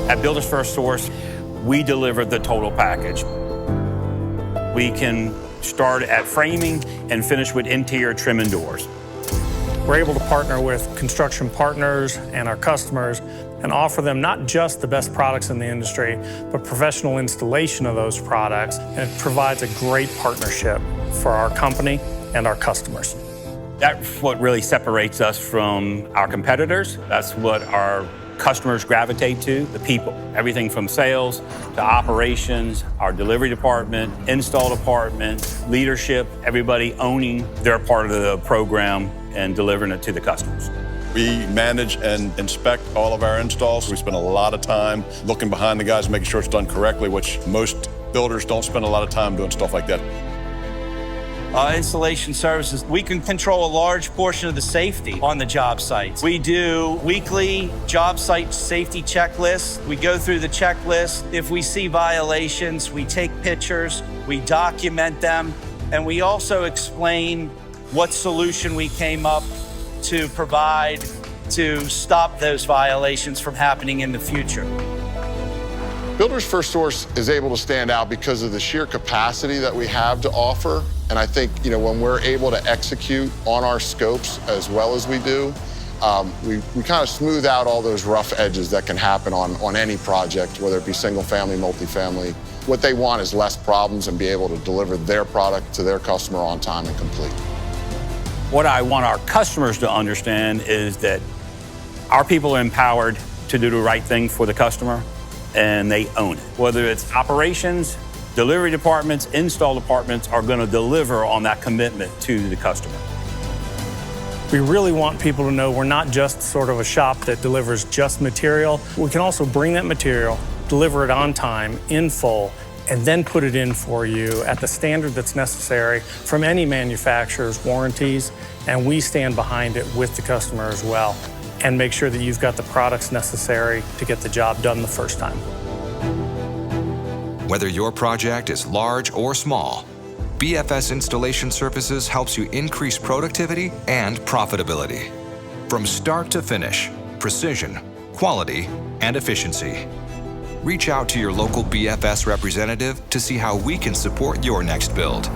At Builders FirstSource, we deliver the total package. We can start at framing and finish with interior trim and doors. We're able to partner with construction partners and our customers and offer them not just the best products in the industry, but professional installation of those products. And it provides a great partnership for our company and our customers. That's what really separates us from our competitors. That's what our customers gravitate to, the people. Everything from sales to operations, our delivery department, install department, leadership, everybody owning their part of the program and delivering it to the customers. We manage and inspect all of our installs. We spend a lot of time looking behind the guys, making sure it's done correctly, which most builders don't spend a lot of time doing stuff like that. Installation services, we can control a large portion of the safety on the job sites. We do weekly job site safety checklists. We go through the checklist. If we see violations, we take pictures, we document them, and we also explain what solution we came up to provide to stop those violations from happening in the future. Builders FirstSource is able to stand out because of the sheer capacity that we have to offer. And I think, when we're able to execute on our scopes as well as we do, we kind of smooth out all those rough edges that can happen on any project, whether it be single family, multifamily. What they want is less problems and be able to deliver their product to their customer on time and complete. What I want our customers to understand is that our people are empowered to do the right thing for the customer, and they own it. Whether it's operations, delivery departments, install departments are going to deliver on that commitment to the customer. We really want people to know we're not just sort of a shop that delivers just material. We can also bring that material, deliver it on time, in full, and then put it in for you at the standard that's necessary from any manufacturer's warranties, and we stand behind it with the customer as well, and make sure that you've got the products necessary to get the job done the first time. Whether your project is large or small, BFS Installation Services helps you increase productivity and profitability. From start to finish, precision, quality, and efficiency. Reach out to your local BFS representative to see how we can support your next build.